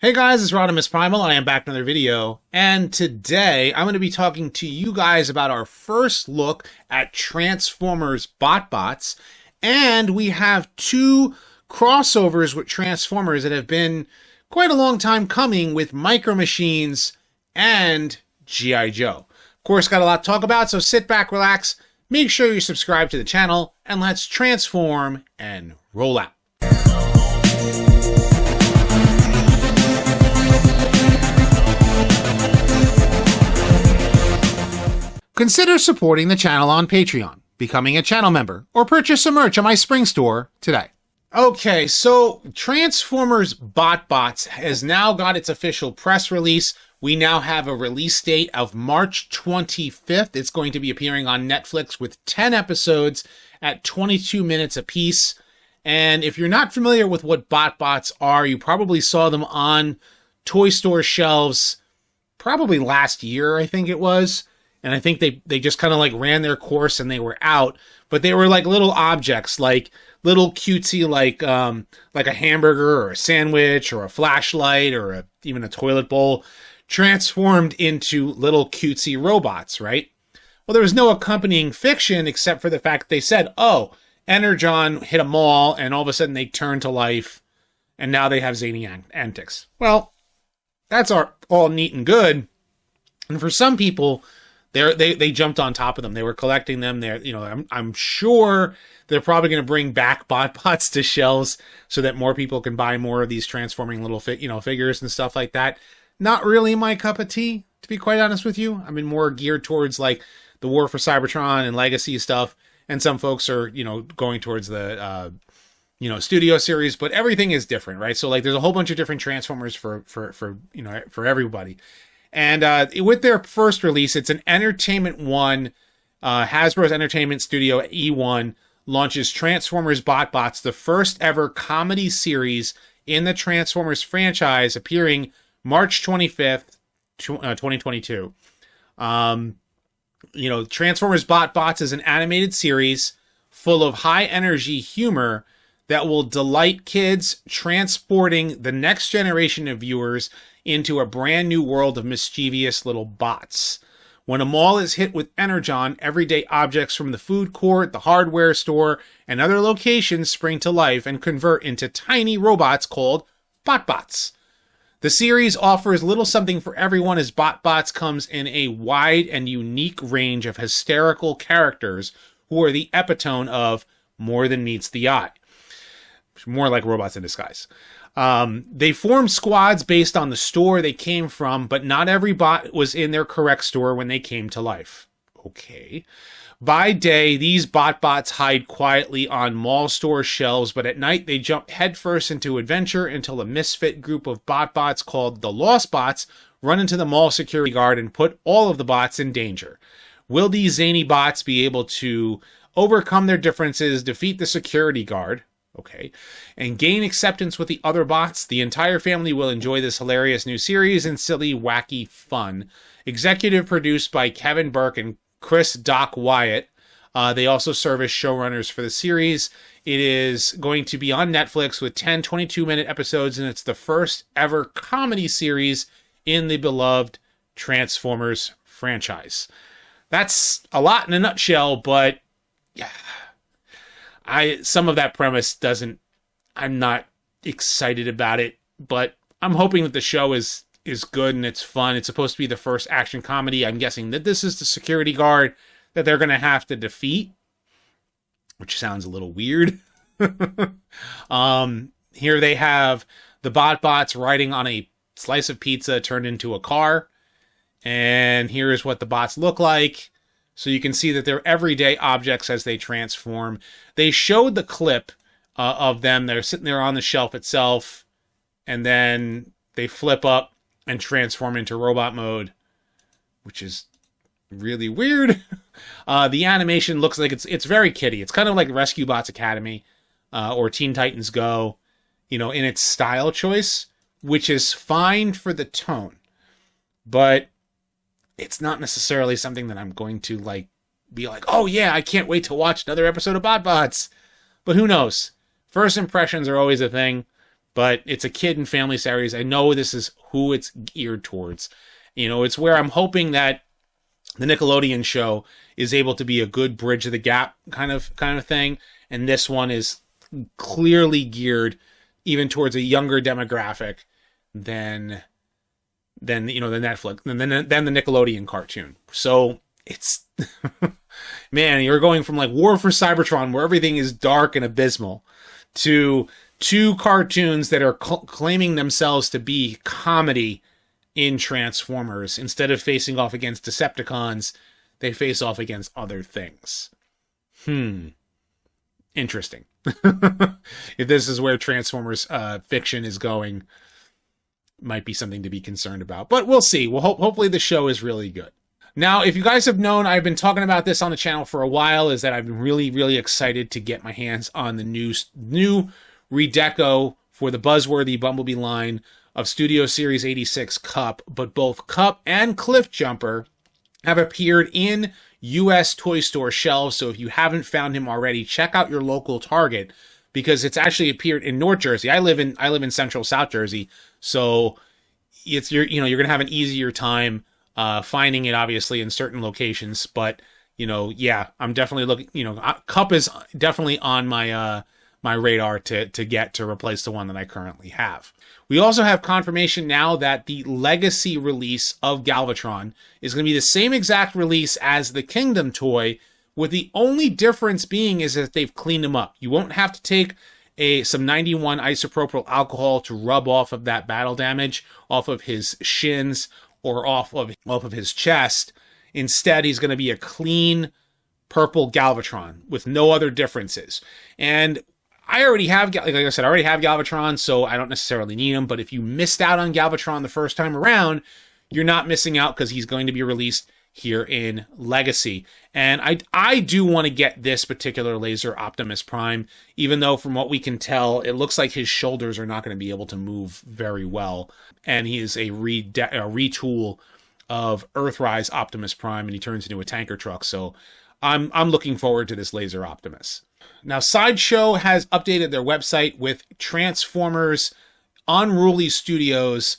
Hey guys, it's RodimusPrimal, and I am back with another video, and today I'm going to be talking to you guys about our first look at Transformers BOTBOTS, and we have two crossovers with Transformers that have been quite a long time coming with Micromachines and G.I. Joe. Of course, got a lot to talk about, so sit back, relax, make sure you subscribe to the channel, and let's transform and roll out. Consider supporting the channel on Patreon, becoming a channel member, or purchase some merch on my spring store today. Okay, so Transformers BOTBOTS has now got its official press release. We now have a release date of March 25th. It's going to be appearing on Netflix with 10 episodes at 22 minutes apiece. And if you're not familiar with what BOTBOTS are, you probably saw them on toy store shelves probably last year, I think it was. And I think they just kind of like ran their course and they were out. But they were like little objects, like little cutesy, like a hamburger or a sandwich or a flashlight or even a toilet bowl, transformed into little cutesy robots, right? Well, there was no accompanying fiction except for the fact that they said, oh, Energon hit a mall and all of a sudden they turned to life and now they have zany antics. Well, that's all neat and good. And for some people, they jumped on top of them. They were collecting them. I'm sure they're probably going to bring back BOTBOTS to shelves so that more people can buy more of these transforming little figures and stuff like that. Not really my cup of tea, to be quite honest with you. I've been more geared towards like the War for Cybertron and Legacy stuff, and some folks are going towards the studio series. But everything is different, right? So like there's a whole bunch of different Transformers for everybody. And with their first release, it's an Entertainment One, Hasbro's Entertainment Studio E1 launches Transformers BOTBOTS, the first ever comedy series in the Transformers franchise, appearing March 25th, 2022. Transformers BOTBOTS is an animated series full of high-energy humor that will delight kids, transporting the next generation of viewers into a brand new world of mischievous little bots. When a mall is hit with Energon, everyday objects from the food court, the hardware store, and other locations spring to life and convert into tiny robots called BOTBOTS. The series offers little something for everyone as BOTBOTS comes in a wide and unique range of hysterical characters who are the epitome of more than meets the eye. More like robots in disguise. They form squads based on the store they came from, but not every bot was in their correct store when they came to life. Okay. By day, these BOTBOTS hide quietly on mall store shelves, but at night they jump headfirst into adventure until a misfit group of BOTBOTS called the Lost Bots run into the mall security guard and put all of the bots in danger. Will these zany bots be able to overcome their differences, defeat the security guard, and gain acceptance with the other bots? The entire family will enjoy this hilarious new series and silly, wacky fun. Executive produced by Kevin Burke and Chris Doc Wyatt. They also serve as showrunners for the series. It is going to be on Netflix with 10 22-minute episodes, and it's the first ever comedy series in the beloved Transformers franchise. That's a lot in a nutshell, but yeah. Some of that premise I'm not excited about it, but I'm hoping that the show is good and it's fun. It's supposed to be the first action comedy. I'm guessing that this is the security guard that they're going to have to defeat, which sounds a little weird. Here they have the BOTBOTS riding on a slice of pizza turned into a car, and here is what the bots look like. So you can see that they're everyday objects as they transform. They showed the clip of them. They're sitting there on the shelf itself, and then they flip up and transform into robot mode, which is really weird. The animation looks like it's very kiddie. It's kind of like Rescue Bots Academy or Teen Titans Go, in its style choice, which is fine for the tone, but it's not necessarily something that I'm going to be like, oh yeah, I can't wait to watch another episode of BOTBOTS. But who knows? First impressions are always a thing. but it's a kid and family series. I know this is who it's geared towards. You know, it's where I'm hoping that the Nickelodeon show is able to be a good bridge of the gap kind of thing, and this one is clearly geared even towards a younger demographic than the Netflix, than the Nickelodeon cartoon. So it's man, you're going from like War for Cybertron, where everything is dark and abysmal, to two cartoons that are claiming themselves to be comedy in Transformers. Instead of facing off against Decepticons, they face off against other things. Interesting. If this is where Transformers fiction is going, might be something to be concerned about. But we'll see. Well, hopefully the show is really good. Now, if you guys have known, I've been talking about this on the channel for a while, is that I've been really, really excited to get my hands on the new redeco for the buzzworthy Bumblebee line of Studio Series 86 Cup, but both Cup and Cliffjumper have appeared in U.S. toy store shelves, so if you haven't found him already, check out your local Target, because it's actually appeared in North Jersey. I live in Central South Jersey, so you're gonna have an easier time finding it, obviously, in certain locations. But yeah, I'm definitely looking. Cup is definitely on my my radar to get to replace the one that I currently have. We also have confirmation now that the Legacy release of Galvatron is going to be the same exact release as the Kingdom toy, with the only difference being is that they've cleaned him up. You won't have to take some 91 isopropyl alcohol to rub off of that battle damage off of his shins or off of his chest. Instead, he's going to be a clean purple Galvatron with no other differences. And I already have, like I said, I already have Galvatron, so I don't necessarily need him. But if you missed out on Galvatron the first time around, you're not missing out, because he's going to be released here in Legacy. And I do want to get this particular laser Optimus Prime, even though from what we can tell, it looks like his shoulders are not going to be able to move very well. And he is a retool of Earthrise Optimus Prime, and he turns into a tanker truck. So I'm looking forward to this laser Optimus. Now, Sideshow has updated their website with Transformers Unruly Studios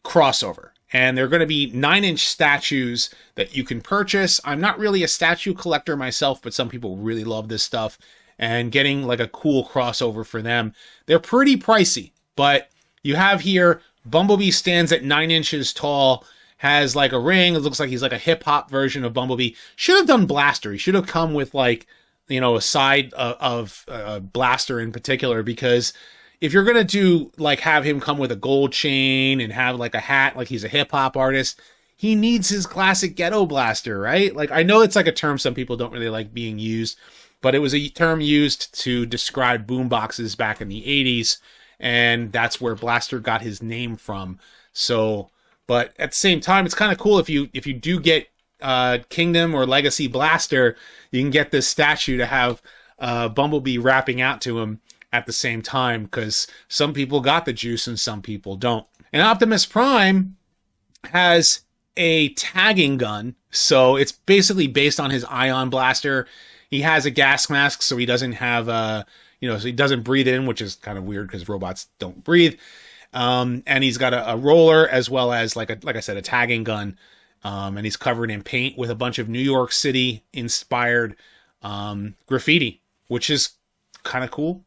crossover. And they're going to be 9-inch statues that you can purchase. I'm not really a statue collector myself, but some people really love this stuff. And getting like a cool crossover for them. They're pretty pricey, but you have here, Bumblebee stands at 9 inches tall, has like a ring. It looks like he's like a hip-hop version of Bumblebee. Should have done Blaster. He should have come with like, a side of Blaster in particular, because if you're going to do, like, have him come with a gold chain and have, like, a hat, like he's a hip-hop artist, he needs his classic ghetto blaster, right? Like, I know it's, like, a term some people don't really like being used, but it was a term used to describe boomboxes back in the 80s, and that's where Blaster got his name from. So, but at the same time, it's kind of cool if you do get Kingdom or Legacy Blaster, you can get this statue to have Bumblebee rapping out to him at the same time, because some people got the juice and some people don't. And Optimus Prime has a tagging gun, so it's basically based on his ion blaster. He has a gas mask, so he doesn't have so he doesn't breathe in, which is kind of weird because robots don't breathe. And he's got a roller, as well as like I said, a tagging gun. And he's covered in paint with a bunch of New York City inspired graffiti, which is kind of cool.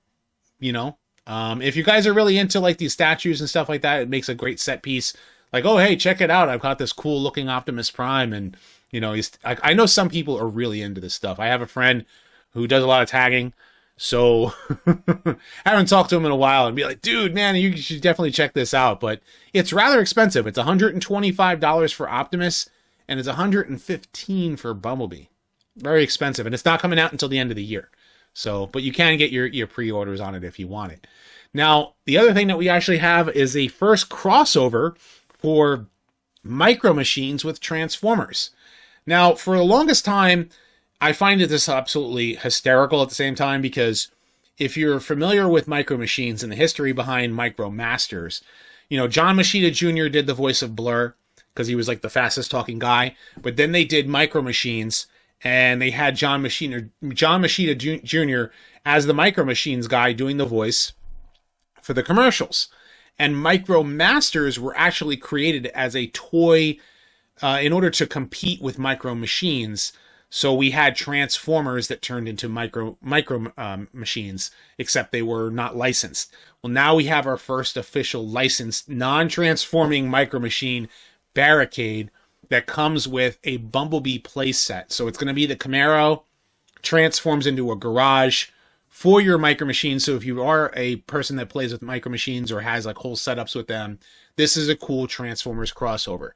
If you guys are really into like these statues and stuff like that, it makes a great set piece. Like, oh, hey, check it out. I've got this cool looking Optimus Prime. And, I know some people are really into this stuff. I have a friend who does a lot of tagging. So I haven't talked to him in a while and be like, dude, man, you should definitely check this out. But it's rather expensive. It's $125 for Optimus, and it's $115 for Bumblebee. Very expensive. And it's not coming out until the end of the year. So, but you can get your pre-orders on it if you want it. Now, the other thing that we actually have is a first crossover for Micromachines with Transformers. Now, for the longest time, I find this absolutely hysterical at the same time, because if you're familiar with Micromachines and the history behind Micromasters, John Machida Jr. did the voice of Blur because he was like the fastest talking guy. But then they did Micromachines, and they had John Machida Jr. as the Micromachines guy doing the voice for the commercials. And Micromasters were actually created as a toy in order to compete with Micro Machines. So we had Transformers that turned into micro machines, except they were not licensed. Well, now we have our first official licensed non-transforming Micro Machine Barricade that comes with a Bumblebee playset. So it's going to be the Camaro, transforms into a garage for your Micro Machines. So if you are a person that plays with Micro Machines or has like whole setups with them, this is a cool Transformers crossover.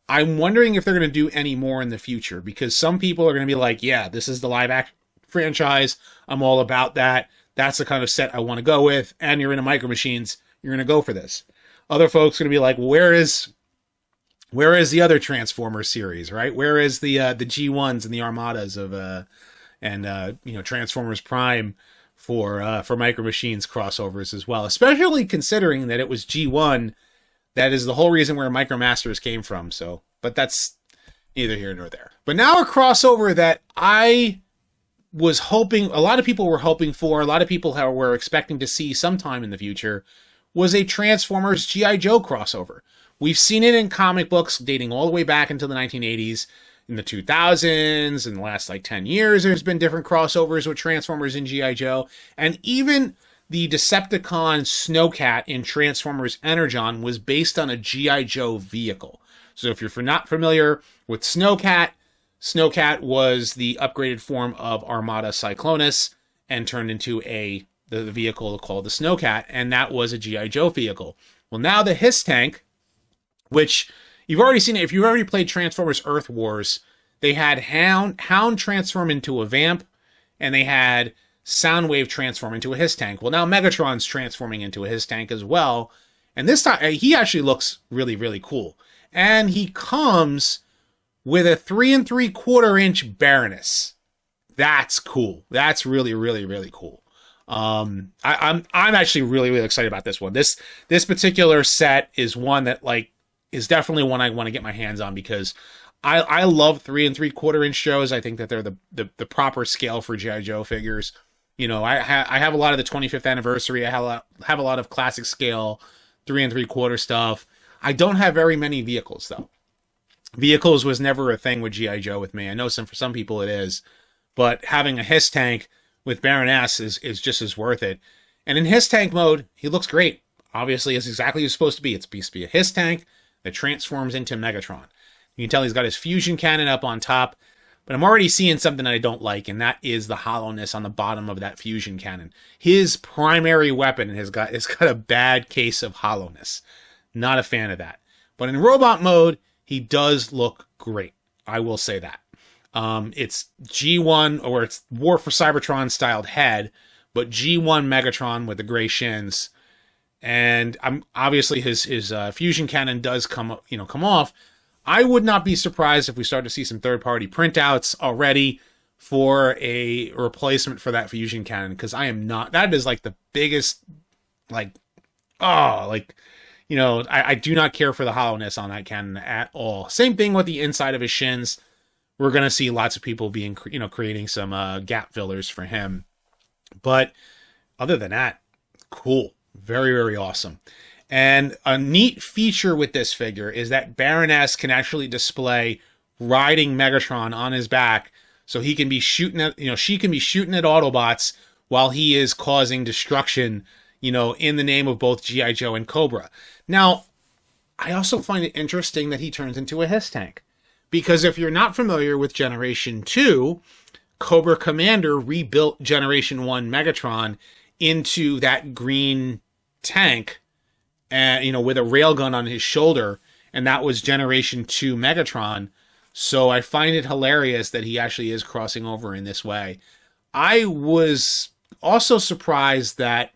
I'm wondering if they're going to do any more in the future, because some people are going to be like, yeah, this is the live action franchise. I'm all about that. That's the kind of set I want to go with. And you're into Micro Machines. You're going to go for this. Other folks are going to be like, well, where is the other Transformers series, right? Where is the G1s and the Armadas of Transformers Prime for Micro Machines crossovers as well, especially considering that it was G1 that is the whole reason where Micromasters came from. So, but that's neither here nor there. But now a crossover that I was hoping, a lot of people were hoping for, a lot of people were expecting to see sometime in the future, was a Transformers G.I. Joe crossover. We've seen it in comic books dating all the way back into the 1980s, in the 2000s, in the last like 10 years, there's been different crossovers with Transformers and G.I. Joe, and even the Decepticon Snowcat in Transformers Energon was based on a G.I. Joe vehicle. So if you're not familiar with Snowcat, Snowcat was the upgraded form of Armada Cyclonus and turned into the vehicle called the Snowcat, and that was a G.I. Joe vehicle. Well, now the H.I.S. tank, which you've already seen it, if you've already played Transformers Earth Wars, they had Hound transform into a Vamp, and they had Soundwave transform into a H.I.S. tank. Well, now Megatron's transforming into a H.I.S. tank as well. And this time, he actually looks really, really cool. And he comes with a 3 3/4 inch Baroness. That's cool. That's really, really, really cool. I'm actually really, really excited about this one. This particular set is one that is definitely one I want to get my hands on, because I love 3 3/4 inch shows. I think that they're the proper scale for G.I. Joe figures. You know, I have a lot of the 25th anniversary. I have a lot of classic scale 3 3/4 stuff. I don't have very many vehicles, though. Vehicles was never a thing with G.I. Joe with me. I know for some people it is, but having a H.I.S. tank with Baroness is just as worth it. And in H.I.S. tank mode, he looks great. Obviously, it's exactly what it's supposed to be. It's supposed to be a H.I.S. tank that transforms into Megatron. You can tell he's got his fusion cannon up on top, but I'm already seeing something that I don't like, and that is the hollowness on the bottom of that fusion cannon. His primary weapon has got a bad case of hollowness. Not a fan of that. But in robot mode, he does look great. I will say that. It's G1, or it's War for Cybertron styled head, but G1 Megatron with the gray shins. And obviously his fusion cannon does come off. I would not be surprised if we start to see some third-party printouts already for a replacement for that fusion cannon, because that is like the biggest, I do not care for the hollowness on that cannon at all. Same thing with the inside of his shins. We're going to see lots of people creating some gap fillers for him. But other than that, cool. Very, very awesome. And a neat feature with this figure is that Baroness can actually display riding Megatron on his back, so he can be shooting at, she can be shooting at Autobots while he is causing destruction, in the name of both G.I. Joe and Cobra. Now, I also find it interesting that he turns into a H.I.S. tank, because if you're not familiar with Generation 2, Cobra Commander rebuilt Generation 1 Megatron into that green tank, and with a railgun on his shoulder, and that was Generation 2 Megatron. So I find it hilarious that he actually is crossing over in this way. I was also surprised that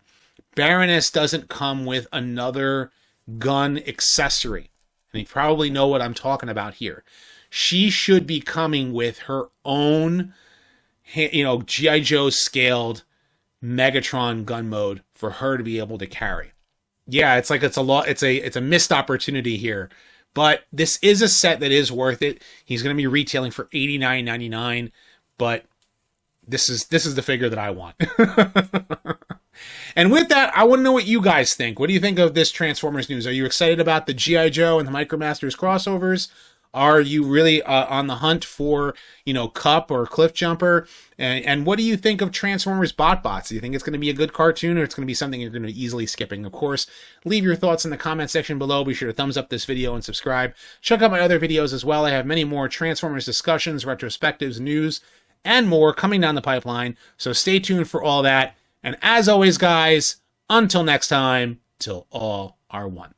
Baroness doesn't come with another gun accessory. And you probably know what I'm talking about here. She should be coming with her own, G.I. Joe scaled Megatron gun mode for her to be able to carry. Yeah, it's a missed opportunity here. But this is a set that is worth it. He's going to be retailing for $89.99, but this is the figure that I want. And with that, I want to know what you guys think. What do you think of this Transformers news? Are you excited about the G.I. Joe and the Micromasters crossovers? Are you really on the hunt for, Cup or Cliffjumper? And what do you think of Transformers BOTBOTS? Do you think it's going to be a good cartoon, or it's going to be something you're going to be easily skipping? Of course, leave your thoughts in the comment section below. Be sure to thumbs up this video and subscribe. Check out my other videos as well. I have many more Transformers discussions, retrospectives, news, and more coming down the pipeline. So stay tuned for all that. And as always, guys, until next time, till all are one.